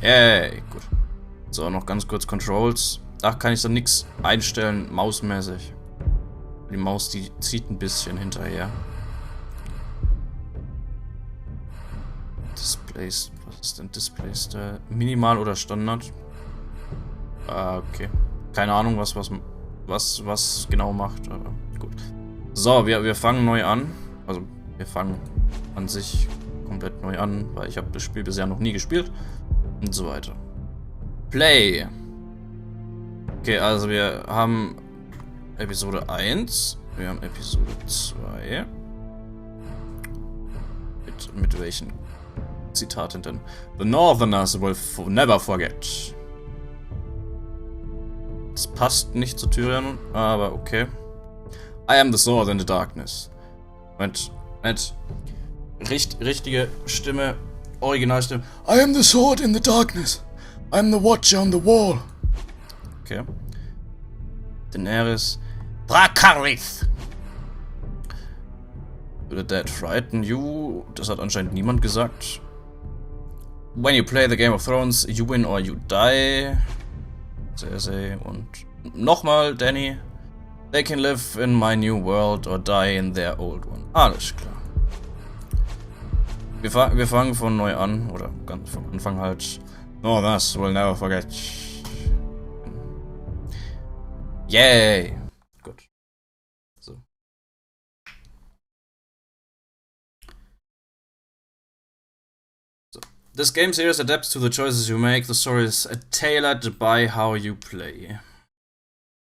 Yay, gut. So, noch ganz kurz Controls. Ach, kann ich da nichts einstellen, mausmäßig. Die Maus, die zieht ein bisschen hinterher. Displays, was ist denn Displays da? Minimal oder Standard? Ah, okay. Keine Ahnung, was genau macht, aber gut. So, wir fangen neu an. Also, wir fangen an sich komplett neu an, weil ich habe das Spiel bisher noch nie gespielt. Und so weiter. Play. Okay, also wir haben Episode 1. Wir haben Episode 2. Mit welchen Zitaten denn? The Northerners will never forget. Das passt nicht zu Tyrion, aber okay. I am the sword in the darkness. Moment. Richtige Stimme. Originalstimme. I am the sword in the darkness. I am the watcher on the wall. Okay. Daenerys. Dracarys. Würde that frighten you? Das hat anscheinend niemand gesagt. When you play the Game of Thrones, you win or you die. Cersei und nochmal Dany. They can live in my new world or die in their old one. Alles klar. Wir fangen von neu an, oder ganz vom Anfang halt. No, this will never forget. Yay! Gut. So. This game series adapts to the choices you make. The story is tailored by how you play.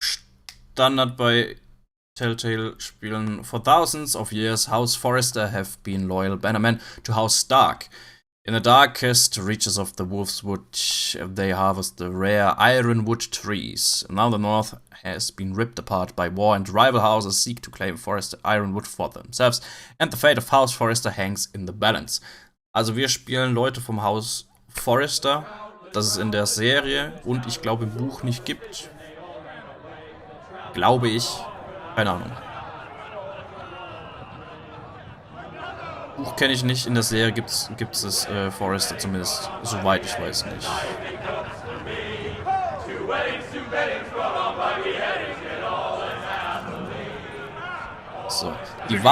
Standard bei Telltale-Spielen. For thousands of years, House Forrester have been loyal bannermen to House Stark. In the darkest reaches of the Wolfswood, they harvest the rare ironwood trees. Now the North has been ripped apart by war, and rival houses seek to claim Forrester ironwood for themselves, and the fate of House Forrester hangs in the balance. Also wir spielen Leute vom Haus Forrester, das es in der Serie und ich glaube im Buch nicht gibt. Glaube ich. Keine Ahnung. Buch kenne ich nicht, in der Serie gibt es Forrester zumindest, soweit ich weiß nicht. So, die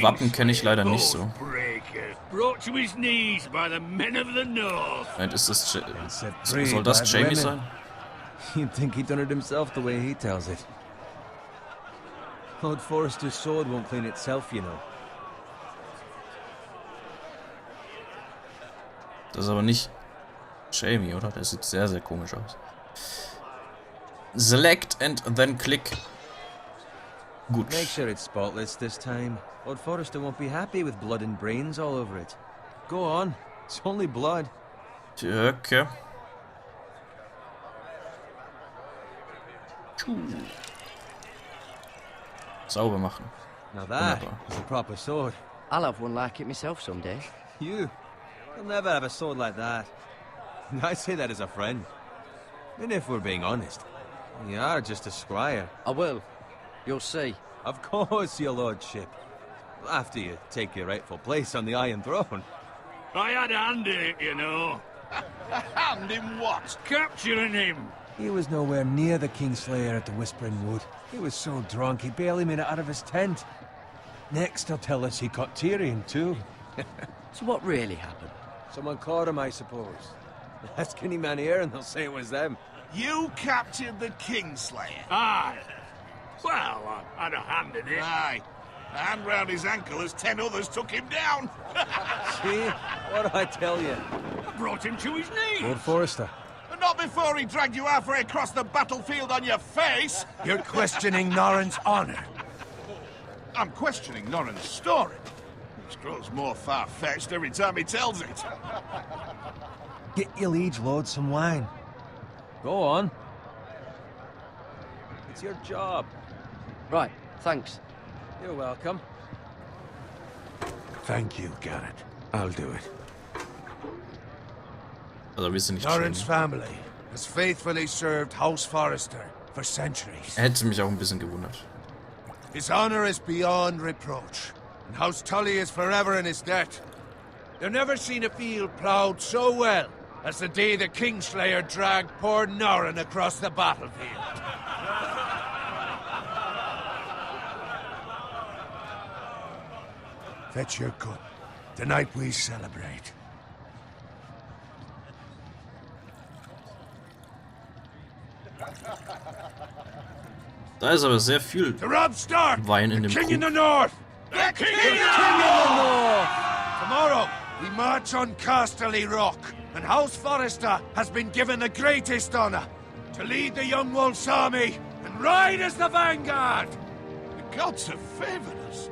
Wappen kenne ich leider nicht so. Ist das soll das Jamie sein? You'd think he done it himself the way he tells it. Lord Forrester's sword won't clean itself, you know. Das ist aber nicht Jamie, oder? Der sieht sehr, sehr komisch aus. Select and then click. Gut. Make sure it's spotless this time. Lord Forrester won't be happy with blood and brains all over it. Go on. It's only blood. Okay. Sauber machen. Now that is a proper sword. I'll have one like it myself someday. You'll never have a sword like that. I say that as a friend. And if we're being honest, you are just a squire. I will. You'll see. Of course, your lordship. After you take your rightful place on the Iron Throne. I had a hand in it, you know. A hand in what? Capturing him. He was nowhere near the Kingslayer at the Whispering Wood. He was so drunk he barely made it out of his tent. Next he'll tell us he caught Tyrion too. So what really happened? Someone caught him, I suppose. Ask any man here and they'll say it was them. You captured the Kingslayer? Aye. Well, I had a hand in it. Aye. A hand round his ankle as 10 others took him down. See? What do I tell you? I brought him to his knees. Lord Forrester. But not before he dragged you halfway across the battlefield on your face. You're questioning Norrin's honor. I'm questioning Norrin's story, which grows more far-fetched every time he tells it. Get your liege lord some wine. Go on. It's your job. Right, thanks. You're welcome. Thank you, Garrett. I'll do it. Also wir sind nicht Norrin's schön. family has faithfully served House Forrester for centuries. Hätte mich auch ein bisschen gewundert. His honor is beyond reproach, and House Tully is forever in his debt. They've never seen a field ploughed so well as the day the Kingslayer dragged poor Norrin across the battlefield. Fetch your cup. Tonight we celebrate. Da ist aber sehr viel To Rob Stark, Wein in the dem King in the Krug. North. The king King in the North! Tomorrow, we march on Casterly Rock, and House Forrester has been given the greatest honor to lead the Young Wolf's army and ride as the vanguard. The gods have favored us.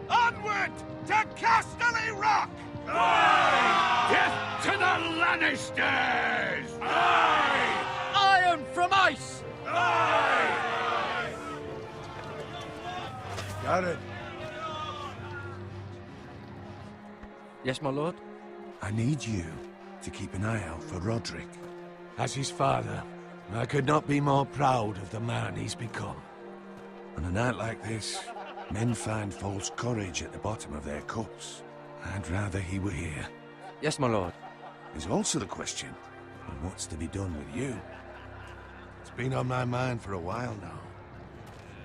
Onward to Casterly Rock! Aye! Death to the Lannisters! Aye! Iron from ice! Aye! Garrett, Yes, my lord? I need you to keep an eye out for Roderick. As his father, I could not be more proud of the man he's become. On a night like this, men find false courage at the bottom of their cups. I'd rather he were here. Yes, my lord. There's also the question of what's to be done with you. It's been on my mind for a while now.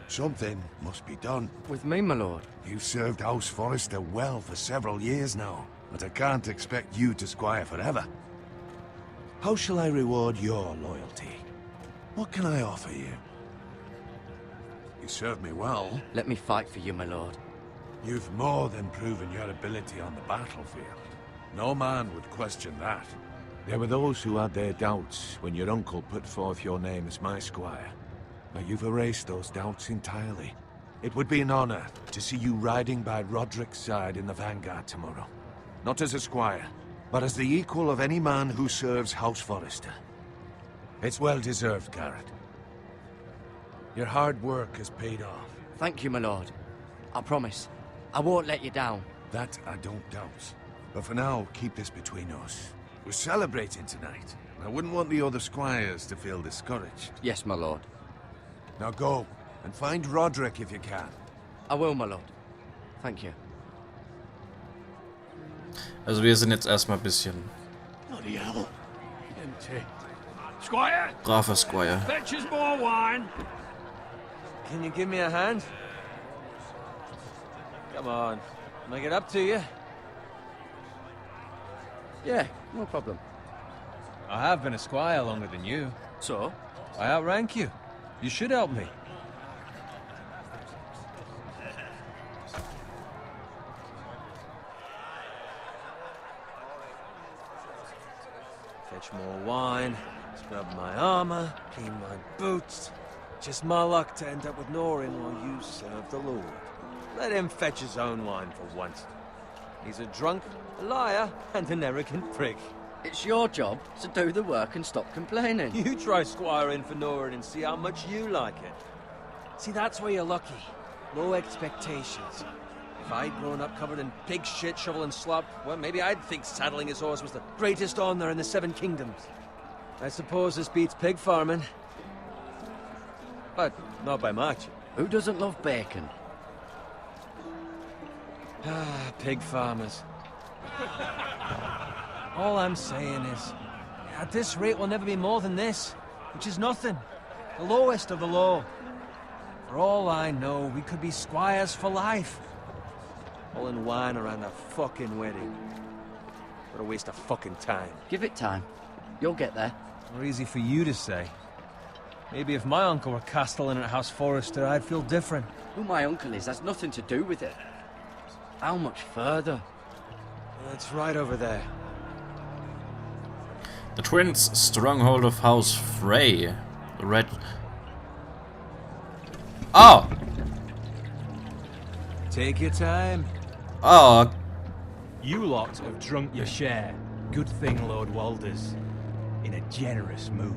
Something must be done. With me, my lord. You've served House Forrester well for several years now, but I can't expect you to squire forever. How shall I reward your loyalty? What can I offer you? You served me well. Let me fight for you, my lord. You've more than proven your ability on the battlefield. No man would question that. There were those who had their doubts when your uncle put forth your name as my squire. But you've erased those doubts entirely. It would be an honor to see you riding by Roderick's side in the vanguard tomorrow. Not as a squire, but as the equal of any man who serves House Forrester. It's well deserved, Garrett. Your hard work has paid off. Thank you, my lord. I promise. I won't let you down. That I don't doubt. But for now, keep this between us. We're celebrating tonight. I wouldn't want the other squires to feel discouraged. Yes, my lord. Now go, and find Roderick if you can. I will, my lord. Thank you. Also wir sind jetzt erstmal ein bisschen Bloody hell. Empty. Squire, braver Squire. fetch us more wine. Can you give me a hand? Come on. Make it up to you. Yeah, no problem. I have been a squire longer than you. So? I outrank you. You should help me. Fetch more wine, scrub my armor, clean my boots. Just my luck to end up with Norrin while you serve the Lord. Let him fetch his own wine for once. He's a drunk, a liar, and an arrogant prick. It's your job to do the work and stop complaining. You try squiring for Norrin and see how much you like it. See, that's where you're lucky. Low expectations. If I'd grown up covered in pig shit, shovel and slop, well, maybe I'd think saddling his horse was the greatest honor in the Seven Kingdoms. I suppose this beats pig farming. But not by much. Who doesn't love bacon? Ah, pig farmers. All I'm saying is, at this rate we'll never be more than this, which is nothing. The lowest of the low. For all I know, we could be squires for life. All in wine around a fucking wedding. What a waste of fucking time. Give it time. You'll get there. More easy for you to say. Maybe if my uncle were castellan at House Forrester, I'd feel different. Who my uncle is has nothing to do with it. How much further? It's right over there. The twins' stronghold of House Frey. The red... Oh! Take your time. Oh, You lot have drunk your share. Good thing Lord Walder's in a generous mood.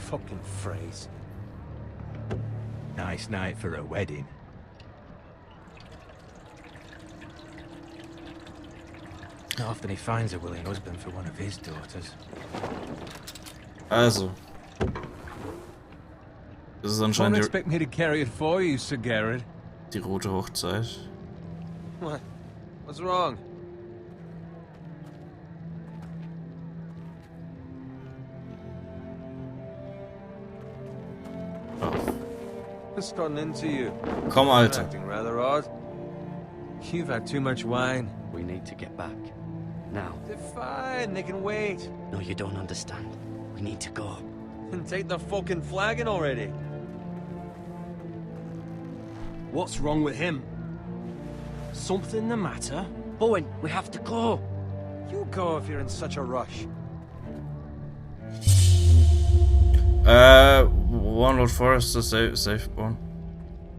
Fucking phrase. Nice night for a wedding. Not often he finds a willing husband for one of his daughters. also. Das ist Don't anscheinend expect me to carry it for you, Sir Garrett. die rote Hochzeit. What? What's wrong? Just run into you. Komm, Alter. Acting rather odd. You've had too much wine. We need to get back. Now. They're fine, they can wait. No, you don't understand. We need to go. Then take the fucking flagon already. What's wrong with him? Something the matter? Bowen, we have to go. You go if you're in such a rush. One Lord Forrester, safe one.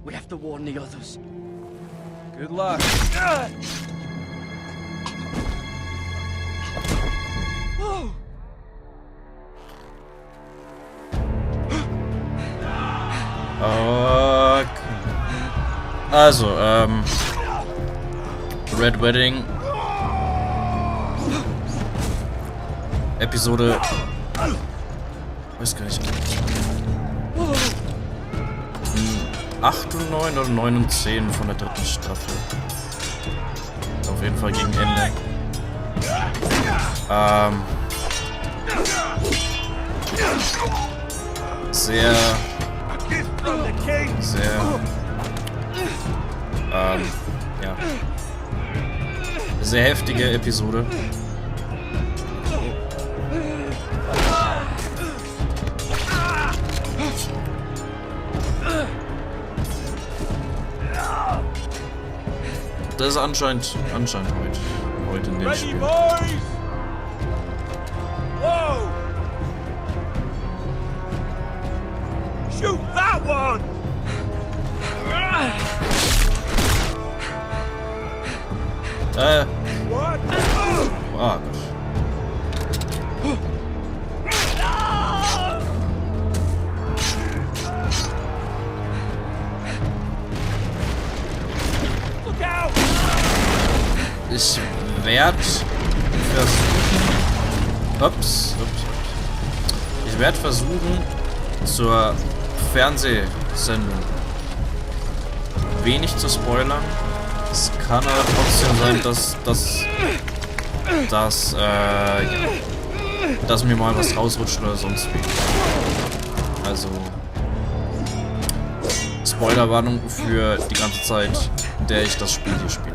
We have to warn the others. Good luck. Okay. Also, Red Wedding. Episode. Weiß gar nicht. 8 und 9 oder 9 und 10 von der dritten Staffel. Auf jeden Fall gegen Ende. Sehr, ja. Sehr heftige Episode. Das ist anscheinend heute in dem Spiel. Whoa! Shoot that one! What? Ah, Gott. Ich werde Ich werde versuchen, zur Fernsehsendung wenig zu spoilern. Es kann aber trotzdem sein, dass mir mal was rausrutscht oder sonst wie. Also Spoilerwarnung für die ganze Zeit, in der ich das Spiel hier spiele.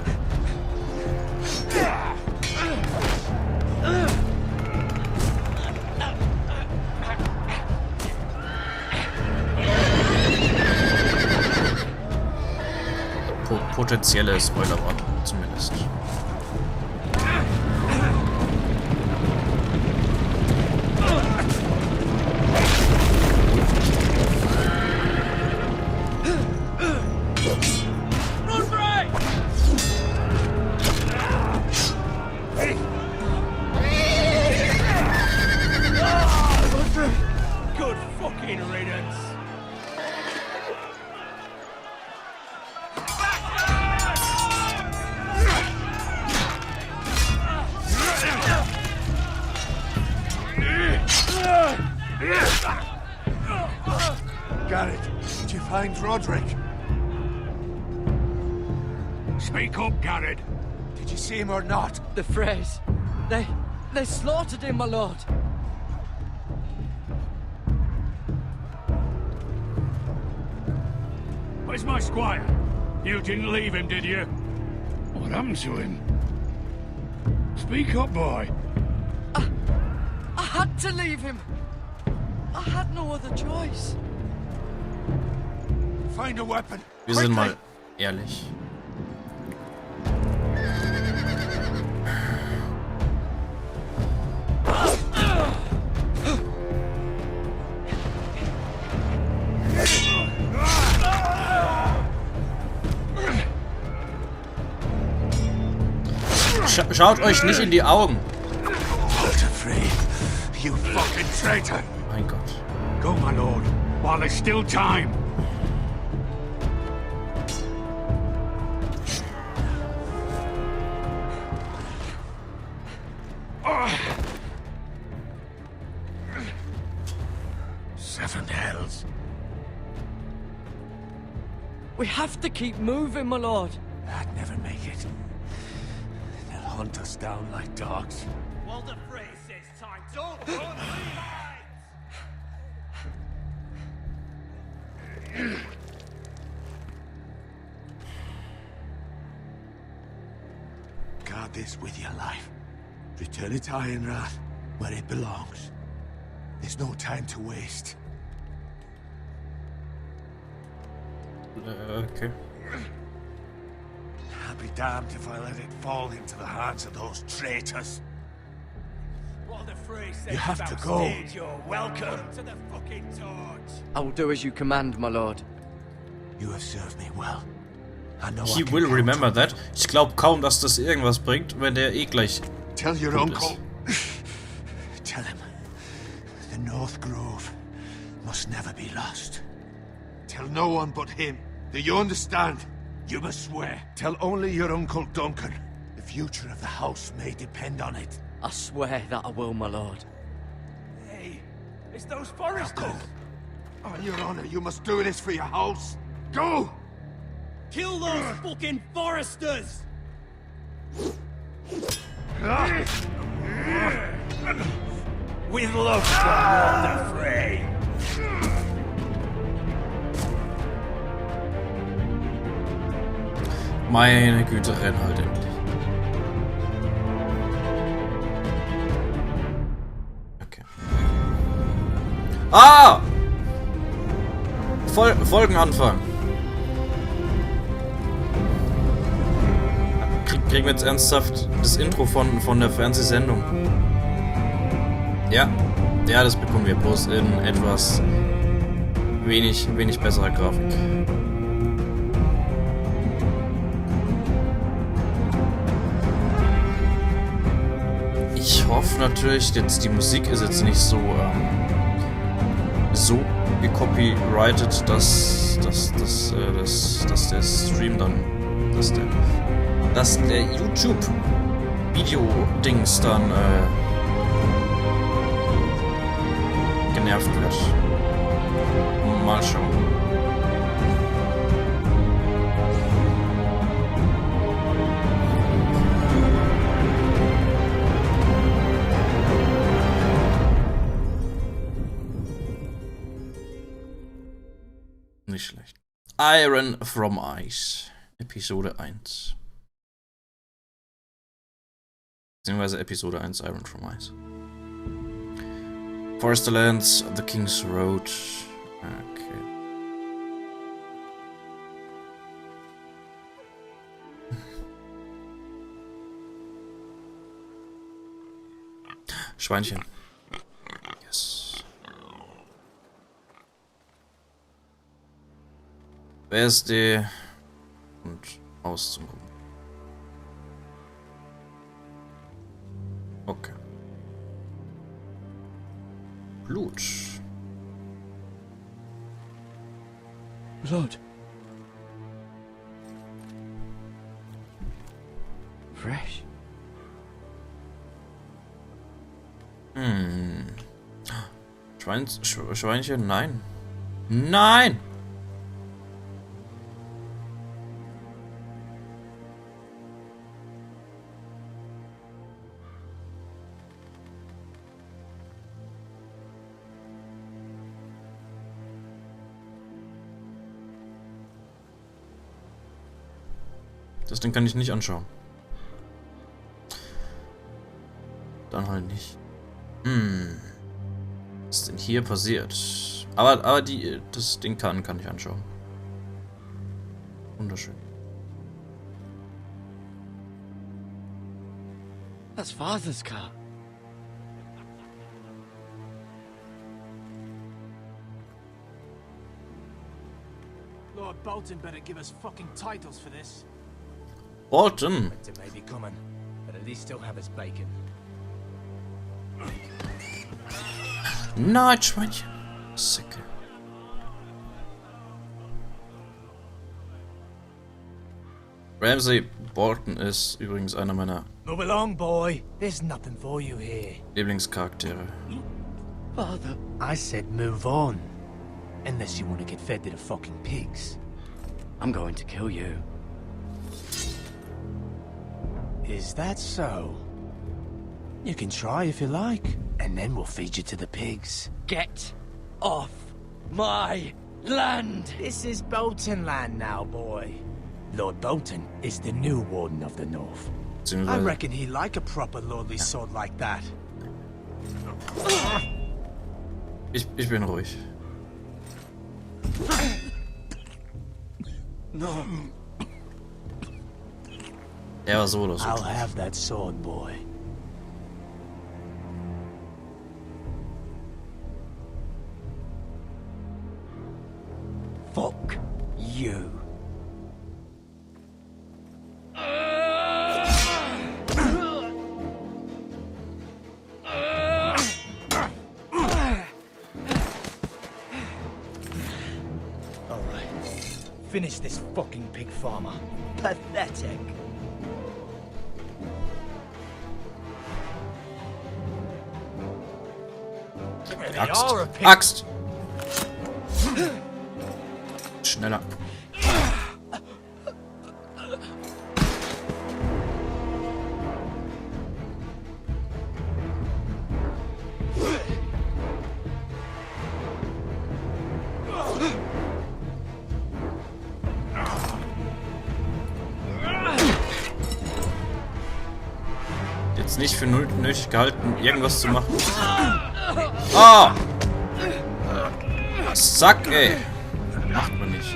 Potenzielle Spoilerwarnung zumindest. Good fucking riddance. Garrett, did you find Roderick? Speak up, Garrett. Did you see him or not? The Freys. They slaughtered him, my lord. Where's my squire? You didn't leave him, did you? What happened to him? Speak up, boy. I had to leave him. I had no other choice. Find a weapon. Wir sind mal ehrlich. Schaut euch nicht in die Augen. Walter Frey, you fucking traitor. Mein Gott. Go, my lord, while there's still time. Seven hells. We have to keep moving, my lord. I'd never make it. They'll hunt us down like dogs. Walter Frey says time. Don't run, guard this with your life. Return it to Ironrath, where it belongs. There's no time to waste. Okay. I'll be damned if I let it fall into the hands of those traitors. You have to go. You're welcome to the fucking torch. I will do as you command, my lord. You have served me well. I know He I can will count remember on that. Ich glaube kaum, dass das irgendwas bringt, wenn der eh gleich you. Tell your tot uncle. ist. Tell him. The North Grove must never be lost. Tell no one but him. Do you understand? You must swear. Tell only your Uncle Duncan. The future of the house may depend on it. I swear that I will, my lord. Hey, it's those foresters. Go. On your honor, you must do this for your house. Go! Kill those fucking foresters. With love from Lord Frey. Meine Güte, renn halt endlich. Okay. Ah! Folgenanfang. Kriegen wir jetzt ernsthaft das Intro von der Fernsehsendung? Ja. Ja, das bekommen wir bloß in etwas wenig besserer Grafik. Ich hoffe natürlich, jetzt die Musik ist jetzt nicht so gecopyrighted, dass der Stream dann, dass der YouTube-Video-Dings dann genervt wird. Mal schauen. Nicht schlecht. Iron from Ice. Episode 1. Beziehungsweise Episode 1, Iron from Ice. Foresterlands, The King's Road. Okay. Schweinchen. Yes. WSD und aus zum Gucken. Okay. Blut. Blood. Fresh. Schweinchen, nein. Nein! Das Ding kann ich nicht anschauen. Dann halt nicht. Was ist denn hier passiert? Aber das Ding kann ich anschauen. Wunderschön. That's Father's car. Lord Bolton better give us fucking titles for this. Bolton! Winter may be coming, but at least still have his bacon. Nein, Schweinchen. Sicke. Ramsay Bolton ist übrigens einer meiner Move along, boy. There's nothing for you here. Lieblingscharaktere. Father. I said move on. Unless you want to get fed to the fucking pigs. I'm going to kill you. Is that so? You can try if you like, and then we'll feed you to the pigs. Get off my land! This is Bolton land now, boy. Lord Bolton is the new Warden of the North. I reckon he like a proper lordly sword like that. Ich bin ruhig. No. Er war so oder so. I'll have that sword, boy. Fuck you. Finish this fucking pig farmer. Pathetic. Axt. Axt! Schneller. Jetzt nicht für nötig gehalten, irgendwas zu machen. Ah! Zack, ey. Macht man nicht.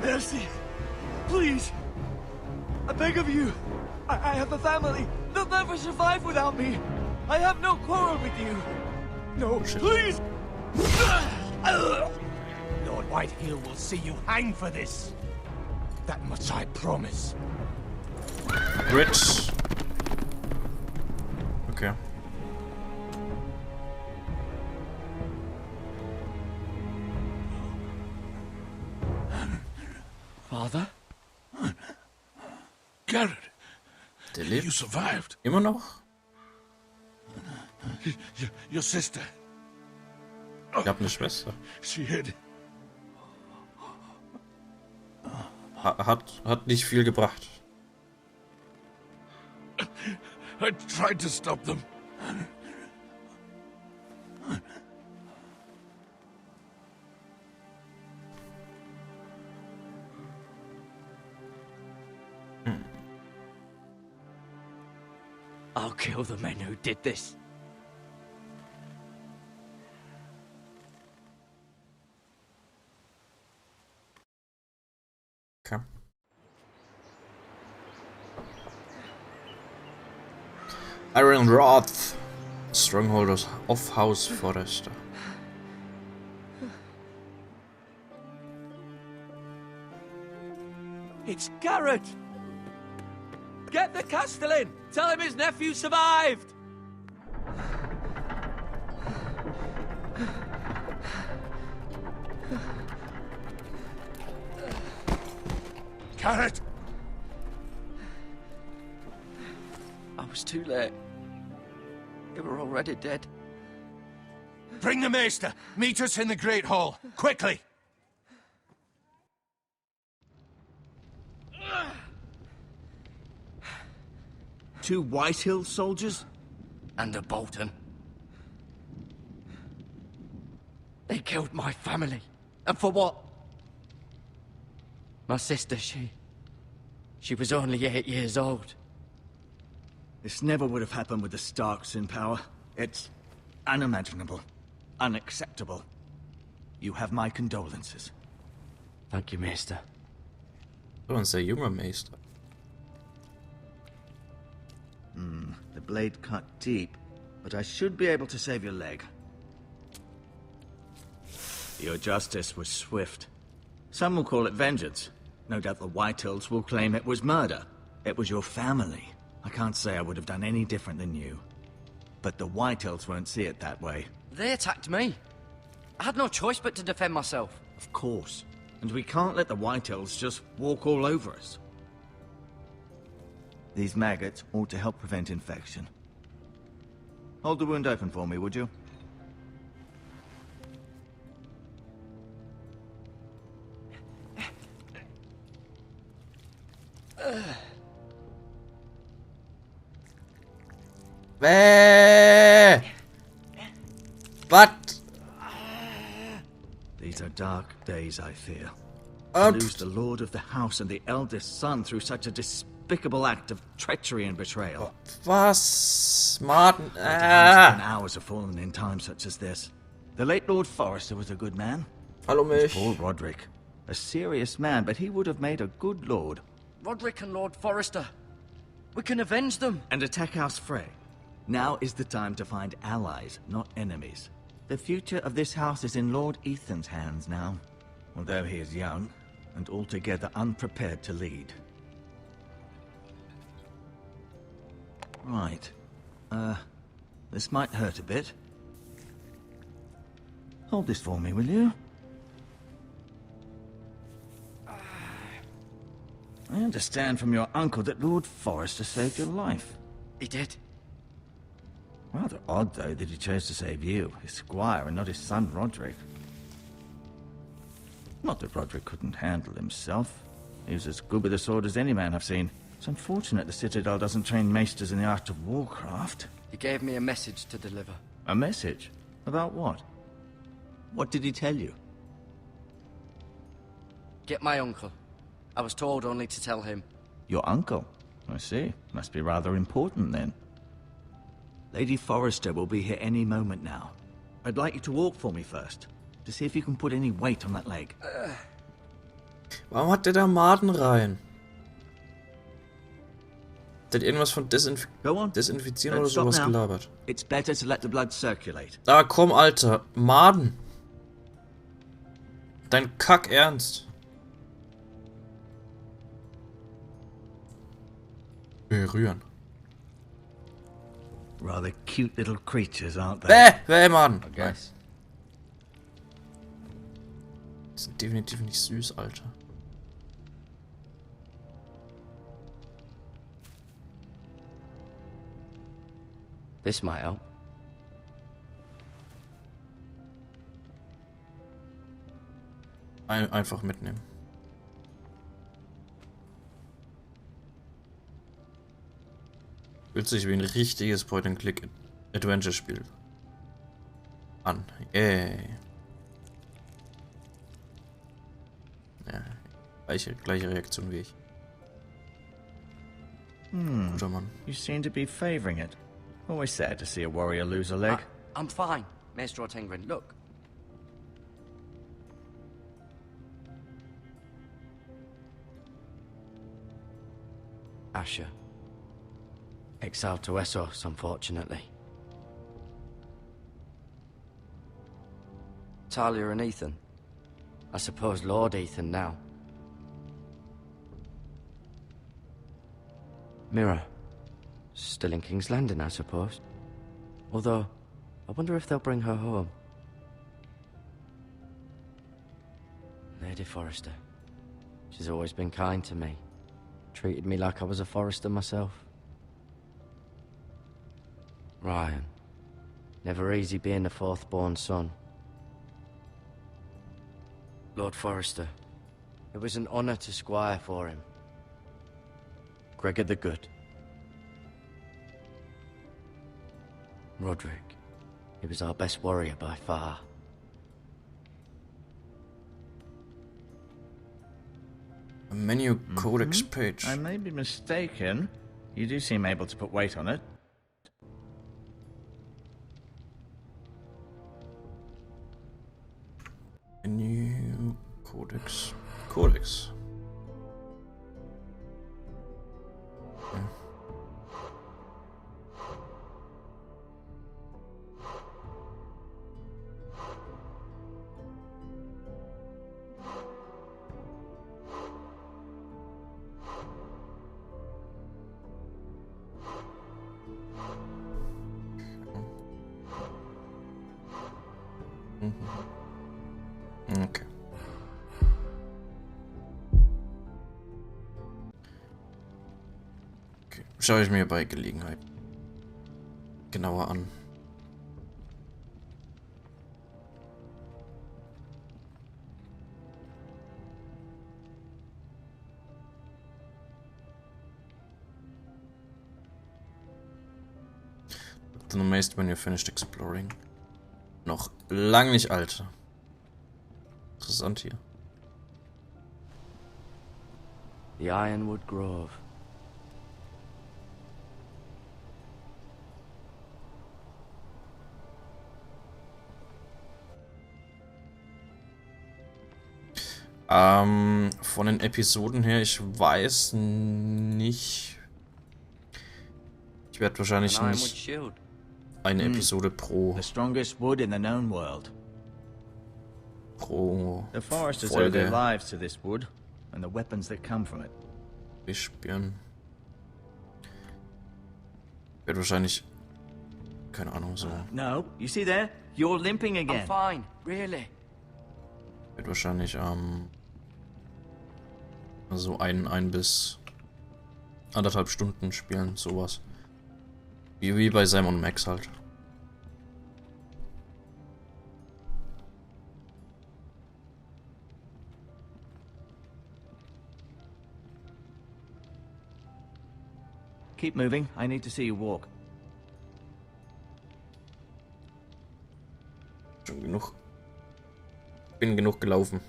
Mercy. Please. I beg of you. I have a family. They'll never survive without me. I have no quarrel with you. No, please. Lord Whitehill will see you hang for this. That much I promise. Bridge. Okay. Father? Garrett, Der you lebt survived. immer noch? Your sister, Ich hab eine Schwester. she hid. Hat nicht viel gebracht. I tried to stop them. I'll kill the men who did this. Okay. Iron Wrath. Stronghold of House Forrester. It's Garrett. Get the Castellan. Tell him his nephew survived. Garrett! I was too late. They were already dead. Bring the Maester! Meet us in the Great Hall! Quickly! Two Whitehill soldiers? And a Bolton. They killed my family. And for what? My sister, she was only 8 years old. This never would have happened with the Starks in power. It's unimaginable. Unacceptable. You have my condolences. Thank you, Maester. So ein sehr junger Meister. The blade cut deep, but I should be able to save your leg. Your justice was swift. Some will call it vengeance. No doubt the Whitehills will claim it was murder. It was your family. I can't say I would have done any different than you. But the Whitehills won't see it that way. They attacked me. I had no choice but to defend myself. Of course. And we can't let the Whitehills just walk all over us. These maggots ought to help prevent infection. Hold the wound open for me, would you? What? These are dark days, I fear. To lose the lord of the house and the eldest son through such a despicable act of treachery and betrayal. Was? Martin. And hours have fallen in times such as this. The late Lord Forrester was a good man. Hallo mich. Poor Roderick. A serious man, but he would have made a good lord. Roderick and Lord Forrester. We can avenge them. And attack House Frey. Now is the time to find allies, not enemies. The future of this house is in Lord Ethan's hands now. Although he is young, and altogether unprepared to lead. Right. This might hurt a bit. Hold this for me, will you? I understand from your uncle that Lord Forrester saved your life. He did. Rather odd, though, that he chose to save you, his squire, and not his son, Roderick. Not that Roderick couldn't handle himself. He was as good with a sword as any man I've seen. It's unfortunate the Citadel doesn't train maesters in the art of warcraft. He gave me a message to deliver. A message? About what? What did he tell you? Get my uncle. I was told only to tell him. Your uncle? I see. Must be rather important, then. Lady Forrester will be here any moment now. I'd like you to walk for me first, to see if you can put any weight on that leg. Warum hat der da Maden rein? Hat der irgendwas von Desinfizieren oder sowas gelabert? It's better to let the blood circulate. Ah, komm, Alter. Maden. Dein Kack ernst. Berühren. Rather cute little creatures, aren't they? Maden. I guess. Die sind definitiv nicht süß, Alter. This might help. Einfach mitnehmen. Fühlt sich wie ein richtiges Point-and-Click-Adventure-Spiel an. Yay. Ja, gleiche Reaktion wie ich. Guter Mann. You seem to be favoring it. Always sad to see a warrior lose a leg. I'm fine, Maestro Tengrin. Look. Asher. Exiled to Essos, unfortunately. Talia and Ethan. I suppose Lord Ethan now. Mira. Still in King's Landing, I suppose. Although, I wonder if they'll bring her home. Lady Forrester. She's always been kind to me. Treated me like I was a Forrester myself. Ryan. Never easy being the fourth-born son. Lord Forrester. It was an honor to squire for him. Gregor the Good. Roderick. He was our best warrior by far. A menu codex page. I may be mistaken. You do seem able to put weight on it. Menu codex. Codex. Okay. Okay. Okay. Schaue ich mir bei Gelegenheit genauer an. Often amazed when you finished exploring. Noch lang nicht alt. Interessant hier. The Ironwood Grove. Von den Episoden her, ich weiß nicht. Ich werde wahrscheinlich nicht eine Episode pro The strongest wood in the known world. The foresters owe their Folge lives to this wood and the weapons that come from it. durchspielen. Wird wahrscheinlich, keine Ahnung, so. No, you see there? You're limping I'm again. fine, really. Wird wahrscheinlich so ein bis 1,5 Stunden spielen, sowas. Wie bei Sam und Max halt. Keep moving. I need to see you walk. Schon genug. Bin genug gelaufen.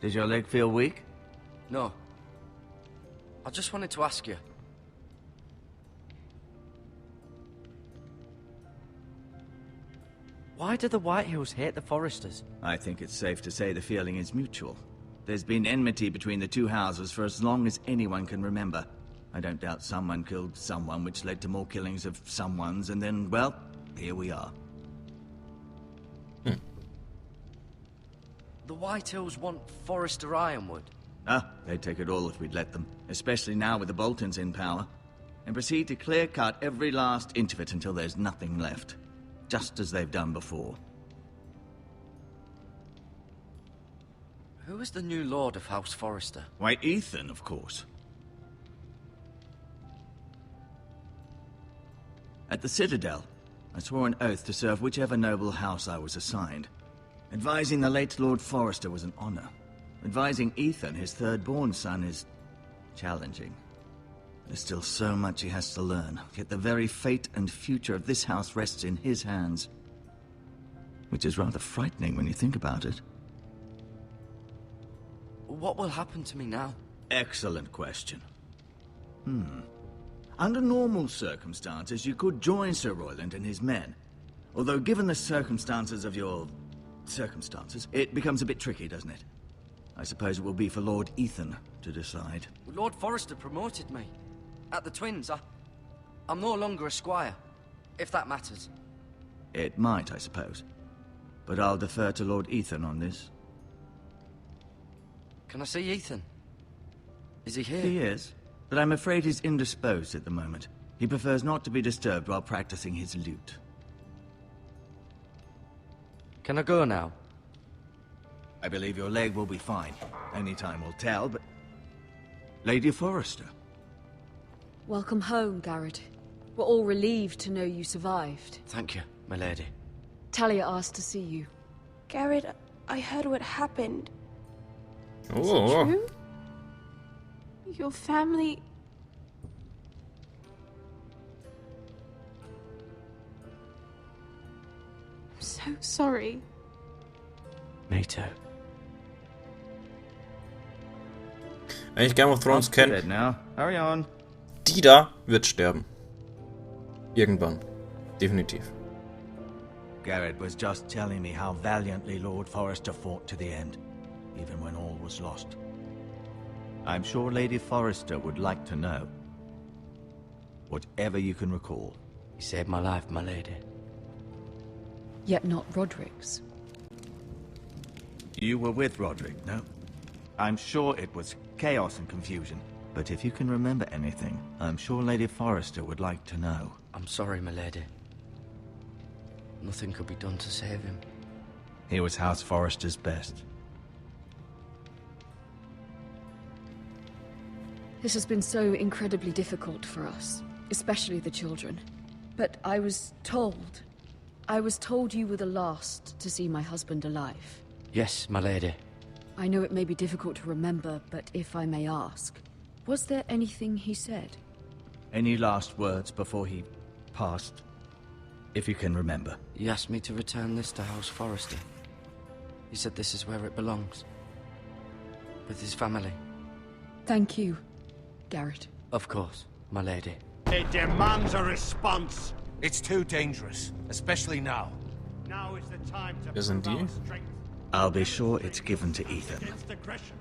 Does your leg feel weak? No. I just wanted to ask you. Why do the Whitehills hate the Foresters? I think it's safe to say the feeling is mutual. There's been enmity between the two houses for as long as anyone can remember. I don't doubt someone killed someone, which led to more killings of someones, and then, well, here we are. The Whitehills want Forester Ironwood. Ah, they'd take it all if we'd let them, especially now with the Boltons in power, and proceed to clear-cut every last inch of it until there's nothing left, just as they've done before. Who is the new Lord of House Forester? Why, Ethan, of course. At the Citadel, I swore an oath to serve whichever noble house I was assigned. Advising the late Lord Forester was an honor. Advising Ethan, his third-born son, is challenging. There's still so much he has to learn, yet the very fate and future of this house rests in his hands. Which is rather frightening when you think about it. What will happen to me now? Excellent question. Under normal circumstances, you could join Sir Royland and his men. Although given the circumstances of your circumstances, it becomes a bit tricky, doesn't it? I suppose it will be for Lord Ethan to decide. Lord Forester promoted me. At the Twins, I'm no longer a squire, if that matters. It might, I suppose. But I'll defer to Lord Ethan on this. Can I see Ethan? Is he here? He is, but I'm afraid he's indisposed at the moment. He prefers not to be disturbed while practicing his lute. Can I go now? I believe your leg will be fine. Only time will tell, but... Lady Forrester. Welcome home, Garrett. We're all relieved to know you survived. Thank you, my lady. Talia asked to see you. Garrett, I heard what happened. Oh. Is it true? Your family... I'm so sorry. Me too. Wenn ich Game of Thrones kenne, Now, hurry on. die da wird sterben. Irgendwann. Definitiv. Garrett was just telling me how valiantly Lord Forrester fought to the end, even when all was lost. I'm sure Lady Forrester would like to know. Whatever you can recall. You saved my life, my lady. Yet not Roderick's. You were with Roderick, no? I'm sure it was chaos and confusion. But if you can remember anything, I'm sure Lady Forrester would like to know. I'm sorry, my lady. Nothing could be done to save him. He was House Forrester's best. This has been so incredibly difficult for us, especially the children. But I was told you were the last to see my husband alive. Yes, my lady. I know it may be difficult to remember, but if I may ask, was there anything he said? Any last words before he passed? if you can remember. He asked me to return this to House Forrester. He said this is where it belongs. With his family. Thank you, Garrett. Of course, my lady. It demands a response. It's too dangerous, especially now. Now is the time to Isn't prove he? our strength. I'll be sure it's given to Ethan. Against aggression.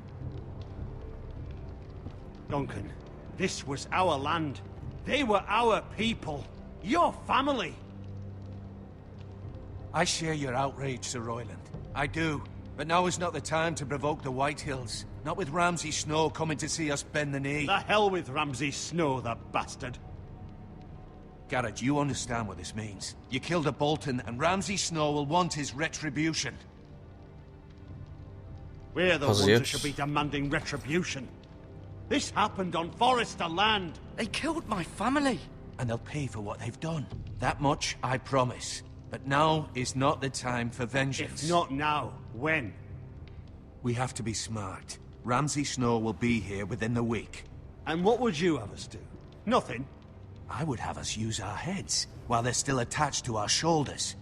Duncan, this was our land. They were our people. Your family. I share your outrage, Sir Royland. I do. But now is not the time to provoke the Whitehills. Not with Ramsay Snow coming to see us bend the knee. The hell with Ramsay Snow, the bastard. Garrett, you understand what this means. You killed a Bolton, and Ramsay Snow will want his retribution. We're the ones who should be demanding retribution. This happened on Forrester land. They killed my family. And they'll pay for what they've done. That much, I promise. But now is not the time for vengeance. If not now, when? We have to be smart. Ramsay Snow will be here within the week. And what would you have us do? Nothing. I would have us use our heads, while they're still attached to our shoulders.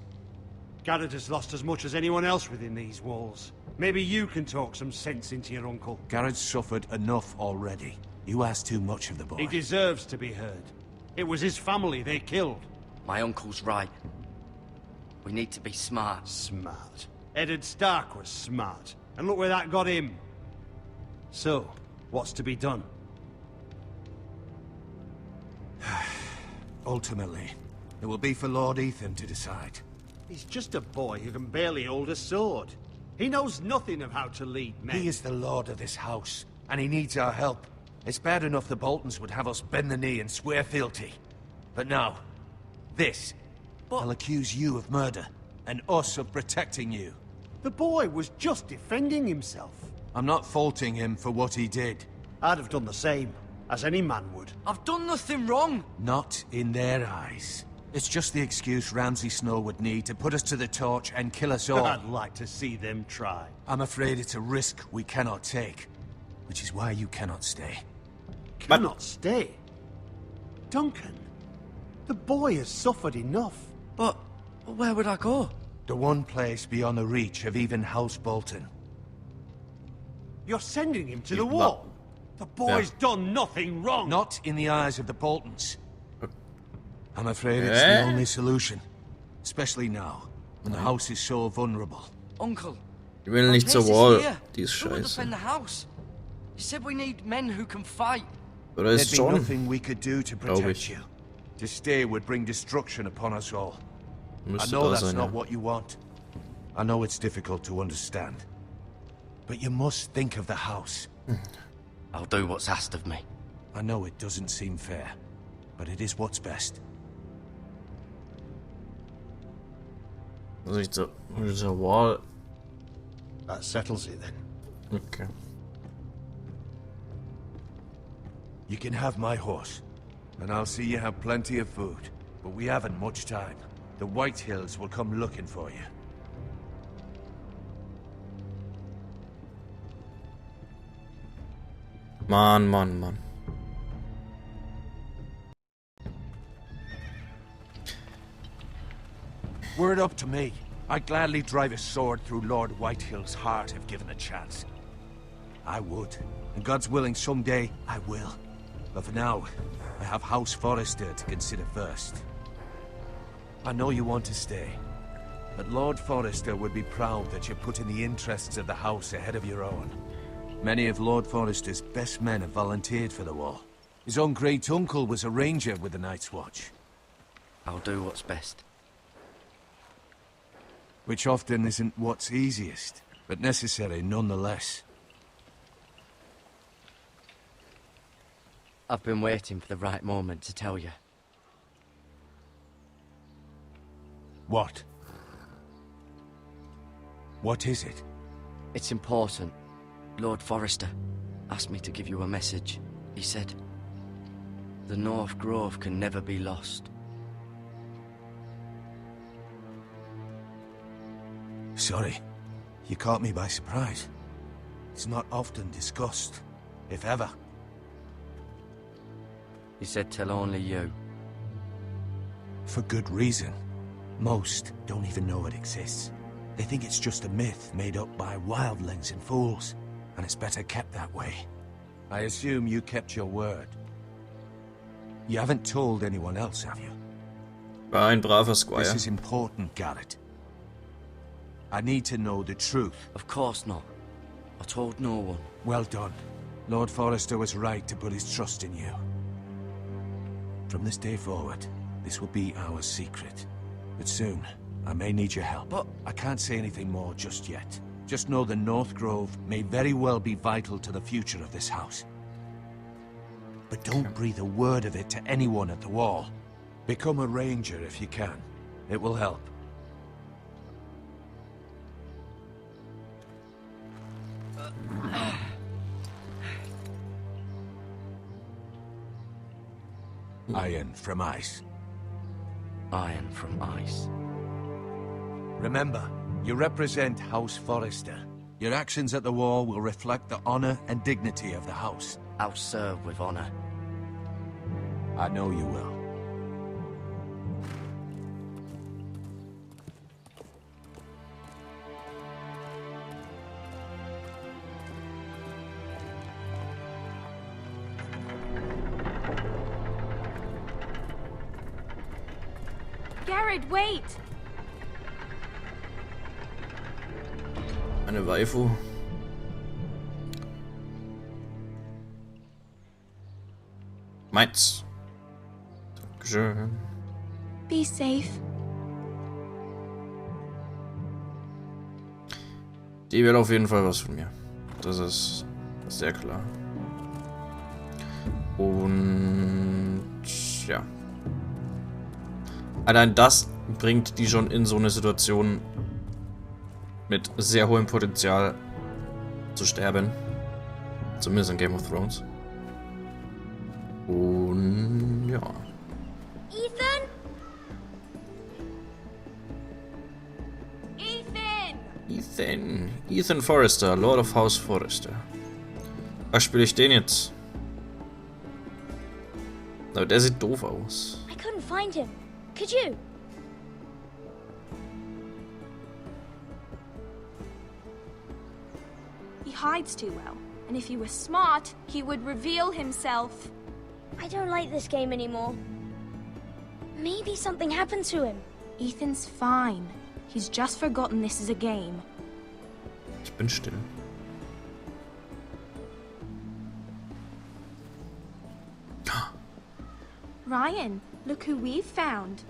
Garrett has lost as much as anyone else within these walls. Maybe you can talk some sense into your uncle. Garrett's suffered enough already. You ask too much of the boy. He deserves to be heard. It was his family they killed. My uncle's right. We need to be smart. Smart. Eddard Stark was smart. And look where that got him. So, what's to be done? Ultimately, it will be for Lord Ethan to decide. He's just a boy who can barely hold a sword. He knows nothing of how to lead men. He is the lord of this house, and he needs our help. It's bad enough the Boltons would have us bend the knee and swear fealty. But now, this. They'll accuse you of murder, and us of protecting you. The boy was just defending himself. I'm not faulting him for what he did. I'd have done the same, as any man would. I've done nothing wrong. Not in their eyes. It's just the excuse Ramsay Snow would need to put us to the torch and kill us all. I'd like to see them try. I'm afraid it's a risk we cannot take, which is why you cannot stay. Cannot stay? Duncan, the boy has suffered enough. But where would I go? The one place beyond the reach of even House Bolton. You're sending him to the wall? The boy's done nothing wrong. Not in the eyes of the Boltons. I'm afraid it's the only solution. Especially now, when the house is so vulnerable. Uncle. Ich will nicht zur Wall. Die ist scheiße. Defend the house. You said we need men who can fight. Oder ist There'd be schon? nothing we could do to protect you. To stay would bring destruction upon us all. I know that's not what you want. I know it's difficult to understand. But you must think of the house. I'll do what's asked of me. I know it doesn't seem fair, but it is what's best. Also zur Wall. That settles it then. Okay. You can have my horse, and I'll see you have plenty of food. But we haven't much time. The Whitehills will come looking for you. Mann. Were it up to me, I'd gladly drive a sword through Lord Whitehill's heart if given a chance. I would. And God's willing, someday I will. But for now, I have House Forrester to consider first. I know you want to stay, but Lord Forrester would be proud that you're putting the interests of the house ahead of your own. Many of Lord Forrester's best men have volunteered for the war. His own great-uncle was a ranger with the Night's Watch. I'll do what's best. Which often isn't what's easiest, but necessary nonetheless. I've been waiting for the right moment to tell you. What? What is it? It's important. Lord Forrester asked me to give you a message. He said, the North Grove can never be lost. Sorry. You caught me by surprise. It's not often discussed, if ever. He said tell only you. For good reason. Most don't even know it exists. They think it's just a myth made up by wildlings and fools, and it's better kept that way. I assume you kept your word. You haven't told anyone else, have you? War ein braver Squire. This is important, Garrett. I need to know the truth. Of course not. I told no one. Well done. Lord Forrester was right to put his trust in you. From this day forward, this will be our secret. But soon, I may need your help. But I can't say anything more just yet. Just know the North Grove may very well be vital to the future of this house. But don't breathe a word of it to anyone at the wall. Become a ranger if you can. It will help. Iron from ice. Iron from ice. Remember, you represent House Forrester. Your actions at the war will reflect the honor and dignity of the house. I'll serve with honor. I know you will. Garrett, wait! Eine Waifu. Meins. Dankeschön. Be safe. Die will auf jeden Fall was von mir. Das ist sehr klar. Und ja. Allein das bringt die schon in so eine Situation mit sehr hohem Potenzial zu sterben. Zumindest in Game of Thrones. Und ja. Ethan? Ethan! Ethan Forrester, Lord of House Forrester. Ach, spiele ich den jetzt? Aber der sieht doof aus. I couldn't find him. Could you? He hides too well, and if he were smart, he would reveal himself. I don't like this game anymore. Maybe something happened to him. Ethan's fine. He's just forgotten this is a game. Ich bin still. Ryan, look who we've found.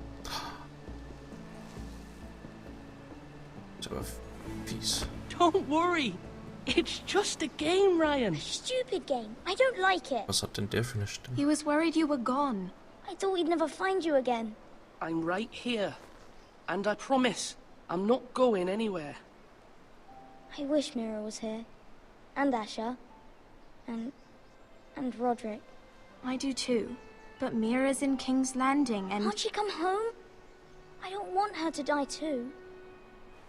Ist aber fies. Don't worry. It's just a game, Ryan. A stupid game. I don't like it. Was hat denn der für eine Stimme? He was worried you were gone. I thought we'd never find you again. I'm right here. And I promise, I'm not going anywhere. I wish Mira was here. And Asher. And Roderick. I do too. But Mira's in King's Landing and... Can't she come home? I don't want her to die too.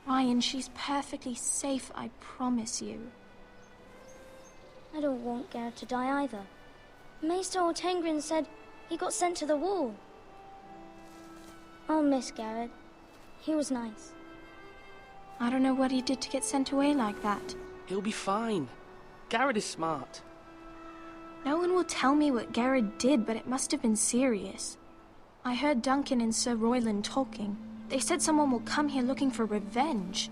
Ryan, she's perfectly safe, I promise you. I don't want Garrett to die either. Maester Ortengrin said he got sent to the wall. I'll miss Garrett. He was nice. I don't know what he did to get sent away like that. He'll be fine. Garrett is smart. No one will tell me what Garrett did, but it must have been serious. I heard Duncan and Sir Royland talking. They said someone will come here looking for revenge.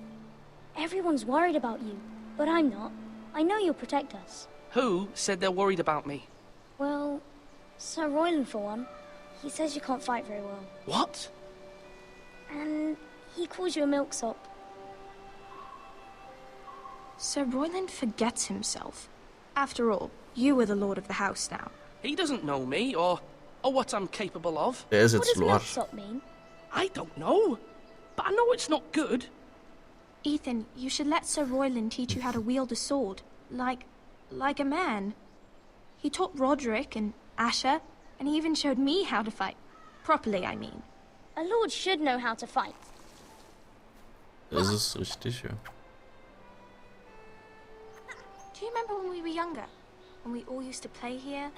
Everyone's worried about you, but I'm not. I know you'll protect us. Who said they're worried about me? Well, Sir Royland for one. He says you can't fight very well. What? And he calls you a milksop. Sir Royland forgets himself. After all, you are the lord of the house now. He doesn't know me, or what I'm capable of. Der ist What jetzt does Lord. milksop mean? I don't know, but I know it's not good. Ethan, you should let Sir Royland teach you how to wield a sword. Like a man. He taught Roderick and Asher, and he even showed me how to fight. Properly, I mean. A lord should know how to fight. Das ist richtig, ja. Do you remember when we were younger? When we all used to play here?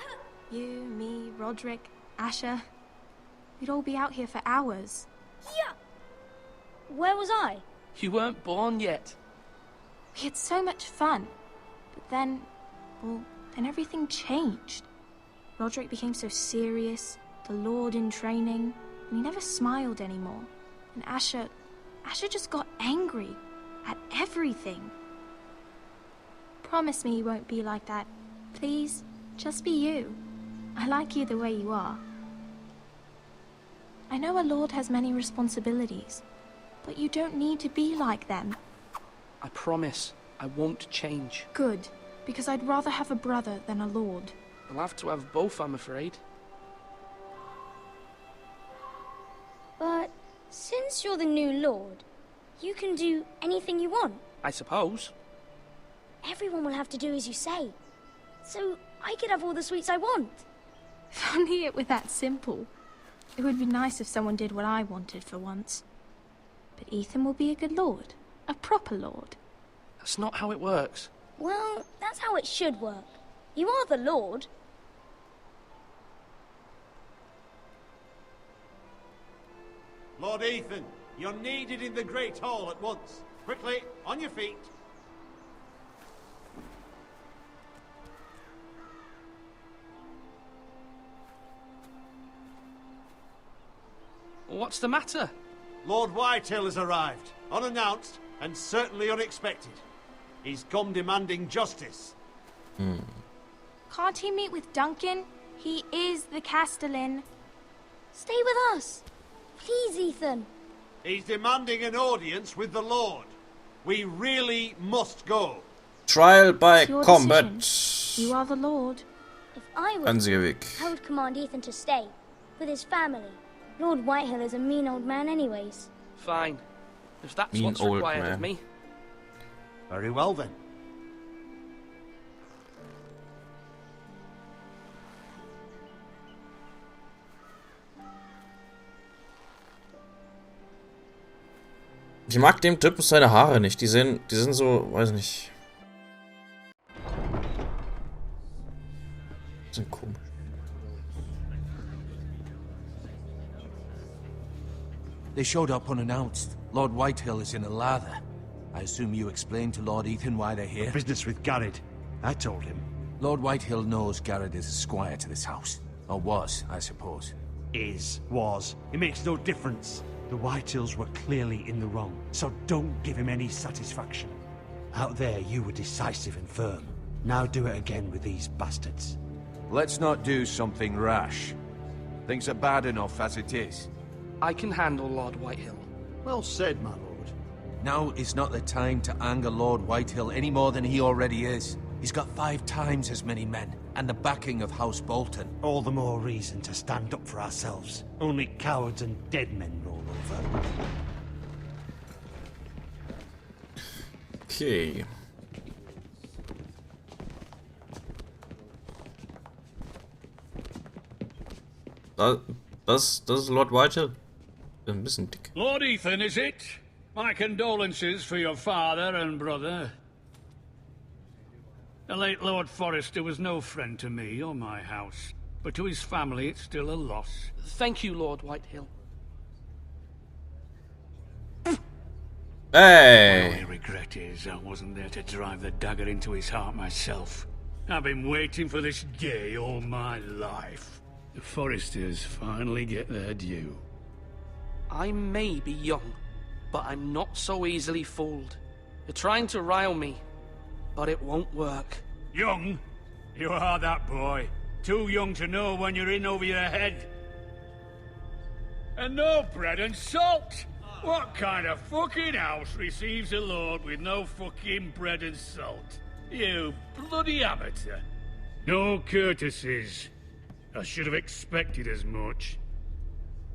You, me, Roderick, Asher. We'd all be out here for hours. Yeah! Where was I? You weren't born yet. We had so much fun. But then, well, then everything changed. Roderick became so serious, the Lord in training, and he never smiled anymore. And Asher just got angry at everything. Promise me you won't be like that. Please, just be you. I like you the way you are. I know a lord has many responsibilities, but you don't need to be like them. I promise I won't change. Good, because I'd rather have a brother than a lord. I'll have to have both, I'm afraid. But since you're the new lord, you can do anything you want. I suppose. Everyone will have to do as you say. So I could have all the sweets I want. If only it were that simple. It would be nice if someone did what I wanted for once. But Ethan will be a good lord. A proper lord. That's not how it works. Well, that's how it should work. You are the lord. Lord Ethan, you're needed in the Great Hall at once. Quickly, on your feet. What's the matter? Lord Whitehill has arrived, unannounced and certainly unexpected. He's come demanding justice. Can't he meet with Duncan? He is the Castellan. Stay with us. Please, Ethan. He's demanding an audience with the Lord. We really must go. Trial by It's your combat. decision. You are the lord. If I were, Einziger Weg. I would command Ethan to stay with his family. Lord Whitehill is a mean old man anyways. Fine. If that's Mean what's old required man. of me. Very well then. Ich mag dem Typen seine Haare nicht. Die sind so, weiß nicht. Sind komisch. They showed up unannounced. Lord Whitehill is in a lather. I assume you explained to Lord Ethan why they're here? Business with Garrett. I told him. Lord Whitehill knows Garrett is a squire to this house. Or was, I suppose. Was. It makes no difference. The Whitehills were clearly in the wrong, so don't give him any satisfaction. Out there, you were decisive and firm. Now do it again with these bastards. Let's not do something rash. Things are bad enough as it is. I can handle Lord Whitehill. Well said, my lord. Now is not the time to anger Lord Whitehill any more than he already is. He's got 5 times as many men, and the backing of House Bolton. All the more reason to stand up for ourselves. Only cowards and dead men roll over. Okay. Das ist Lord Whitehill. Ein bisschen dick. Lord Ethan, is it? My condolences for your father and brother. The late Lord Forrester was no friend to me or my house, but to his family it's still a loss. Thank you, Lord Whitehill. Hey! My only regret is I wasn't there to drive the dagger into his heart myself. I've been waiting for this day all my life. The Forresters finally get their due. I may be young, but I'm not so easily fooled. You're trying to rile me, but it won't work. Young? You are that boy. Too young to know when you're in over your head. And no bread and salt! What kind of fucking house receives a lord with no fucking bread and salt? You bloody amateur. No courtesies. I should have expected as much.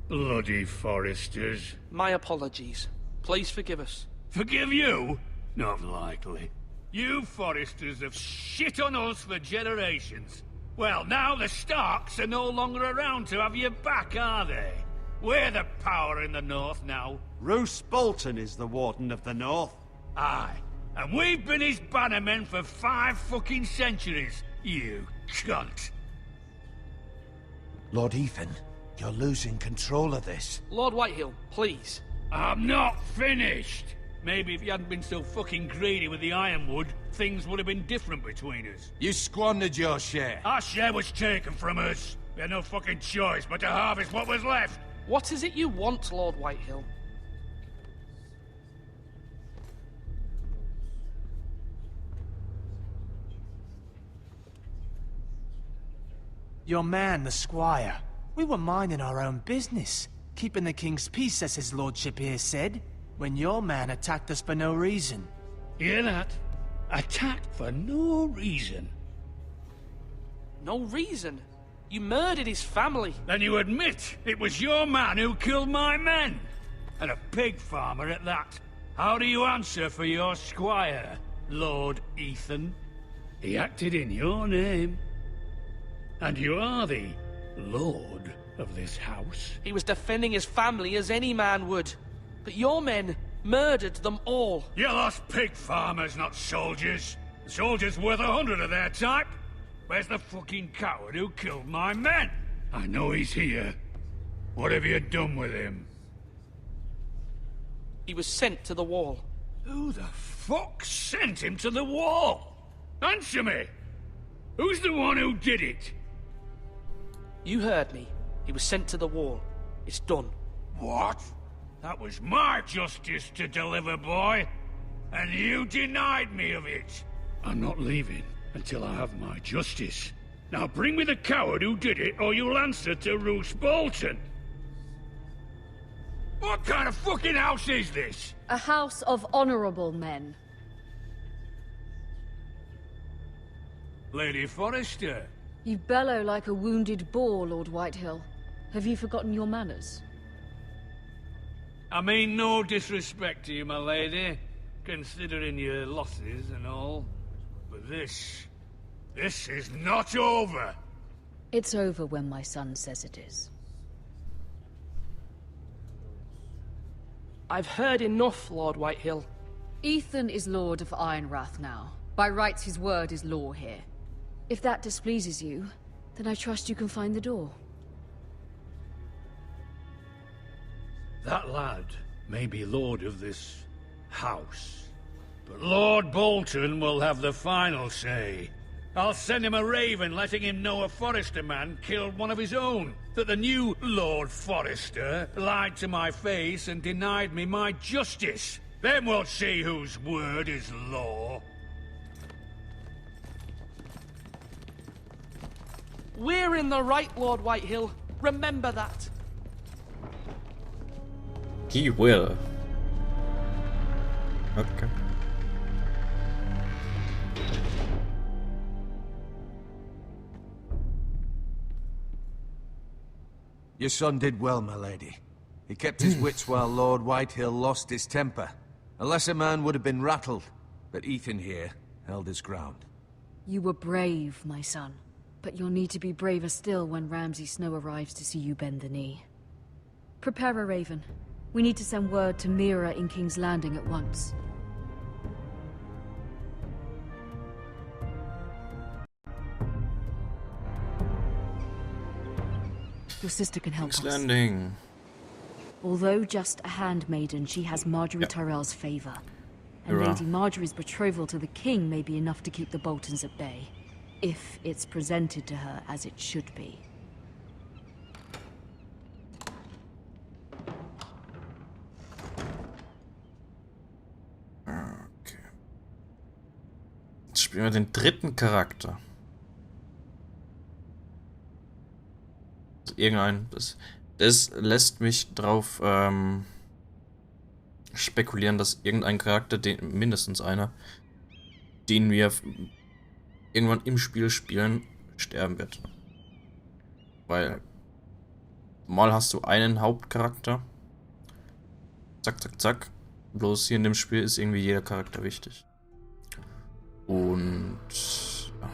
Bloody Forresters. My apologies. Please forgive us. Forgive you? Not likely. You Forresters have shit on us for generations. Well, now the Starks are no longer around to have your back, are they? We're the power in the north now. Roose Bolton is the Warden of the North. Aye. And we've been his bannermen for 5 fucking centuries, you cunt. Lord Ethan, you're losing control of this. Lord Whitehill, please. I'm not finished! Maybe if you hadn't been so fucking greedy with the ironwood, things would have been different between us. You squandered your share. Our share was taken from us. We had no fucking choice but to harvest what was left. What is it you want, Lord Whitehill? Your man, the squire. We were minding our own business, keeping the king's peace, as his lordship here said, when your man attacked us for no reason. Hear that? Attacked for no reason. No reason? You murdered his family. Then you admit it was your man who killed my men. And a pig farmer at that. How do you answer for your squire, Lord Ethan? He acted in your name. And you are the lord of this house. He was defending his family as any man would. But your men murdered them all. You lost pig farmers, not soldiers. Soldiers worth 100 of their type. Where's the fucking coward who killed my men? I know he's here. What have you done with him? He was sent to the wall. Who the fuck sent him to the wall? Answer me! Who's the one who did it? You heard me. He was sent to the wall. It's done. What? That was my justice to deliver, boy. And you denied me of it. I'm not leaving until I have my justice. Now bring me the coward who did it, or you'll answer to Roose Bolton. What kind of fucking house is this? A house of honorable men. Lady Forrester. You bellow like a wounded boar, Lord Whitehill. Have you forgotten your manners? I mean no disrespect to you, my lady, considering your losses and all. But this is not over. It's over when my son says it is. I've heard enough, Lord Whitehill. Ethan is Lord of Ironrath now. By rights, his word is law here. If that displeases you, then I trust you can find the door. That lad may be lord of this house, but Lord Bolton will have the final say. I'll send him a raven letting him know a Forrester man killed one of his own, that the new Lord Forrester lied to my face and denied me my justice. Then we'll see whose word is law. We're in the right, Lord Whitehill. Remember that. He will. Okay. Your son did well, my lady. He kept his wits while Lord Whitehill lost his temper. A lesser man would have been rattled, but Ethan here held his ground. You were brave, my son. But you'll need to be braver still when Ramsay Snow arrives to see you bend the knee. Prepare a raven. We need to send word to Mira in King's Landing at once. Your sister can help King's us. Landing. Although just a handmaiden, she has Marjorie Tyrell's favor. And Hurrah. Lady Marjorie's betrothal to the king may be enough to keep the Boltons at bay. If it's presented to her as it should be. Okay. Jetzt spielen wir den dritten Charakter. Also irgendein. Das lässt mich drauf spekulieren, dass irgendein Charakter, mindestens einer, den wir irgendwann im Spiel spielen, sterben wird. Weil mal hast du einen Hauptcharakter. Zack, zack, zack. Bloß hier in dem Spiel ist irgendwie jeder Charakter wichtig. Und ja.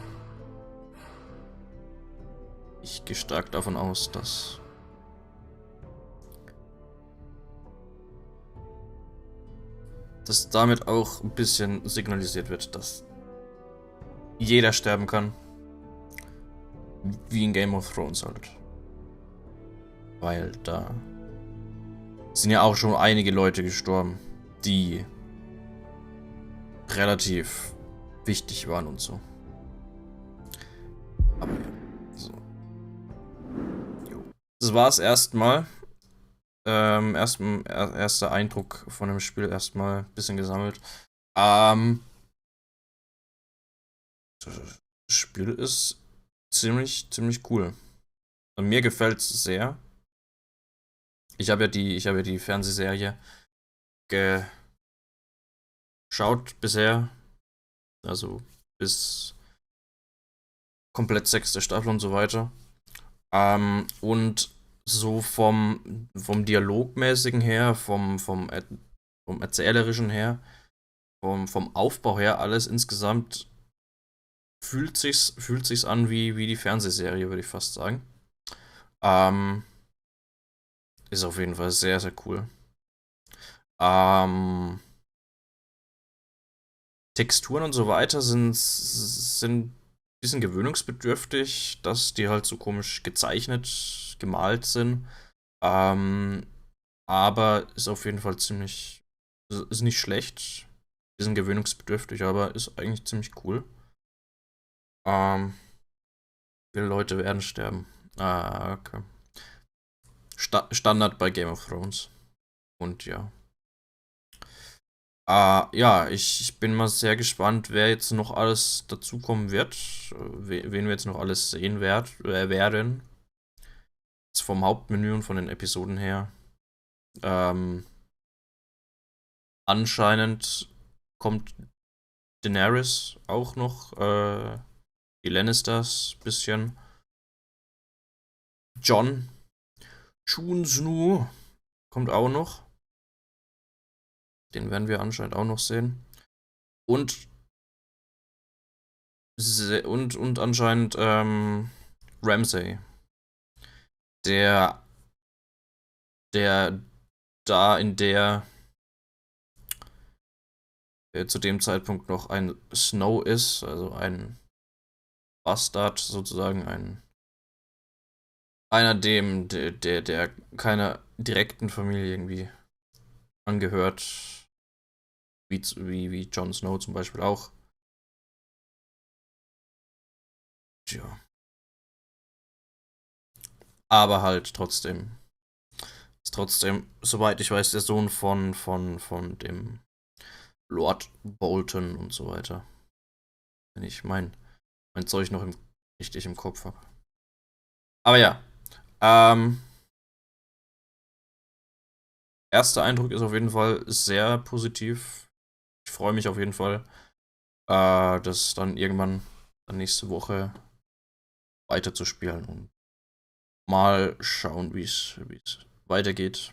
Ich gehe stark davon aus, dass damit auch ein bisschen signalisiert wird, dass jeder sterben kann. Wie in Game of Thrones halt. Weil da sind ja auch schon einige Leute gestorben, die relativ wichtig waren und so. Aber ja, so. Jo. Das war's erstmal. Erster Eindruck von dem Spiel erstmal ein bisschen gesammelt. Das Spiel ist ziemlich cool. Und mir gefällt es sehr. Ich habe ja die Fernsehserie geschaut bisher. Also bis komplett 6. Staffel und so weiter. Und so vom Dialogmäßigen her, vom Erzählerischen her, vom Aufbau her, alles insgesamt fühlt sich's an wie die Fernsehserie, würde ich fast sagen. Ähm, Ist auf jeden Fall sehr cool. Ähm, Texturen und so weiter sind ein bisschen gewöhnungsbedürftig, dass die halt so komisch gezeichnet, gemalt sind. Ähm, aber ist auf jeden Fall ist nicht schlecht. Bisschen gewöhnungsbedürftig, aber ist eigentlich ziemlich cool. Viele Leute werden sterben. Okay. Standard bei Game of Thrones. Und ja. Ja, ich bin mal sehr gespannt, wer jetzt noch alles dazukommen wird. Wen wir jetzt noch alles sehen werden. Jetzt vom Hauptmenü und von den Episoden her. Ähm, Anscheinend kommt Daenerys auch noch. Die Lannisters bisschen. Jon Snow kommt auch noch. Den werden wir anscheinend auch noch sehen. Und anscheinend Ramsay. Der da in der zu dem Zeitpunkt noch ein Snow ist, also ein Bastard sozusagen, einer der keiner direkten Familie irgendwie angehört, wie Jon Snow zum Beispiel auch. Tja. Aber halt ist trotzdem, soweit ich weiß, der Sohn von dem Lord Bolton und so weiter. Wenn ich mein Zeug noch richtig im Kopf habe. Aber ja, erster Eindruck ist auf jeden Fall sehr positiv. Ich freue mich auf jeden Fall, das dann irgendwann nächste Woche weiterzuspielen und mal schauen, wie es weitergeht.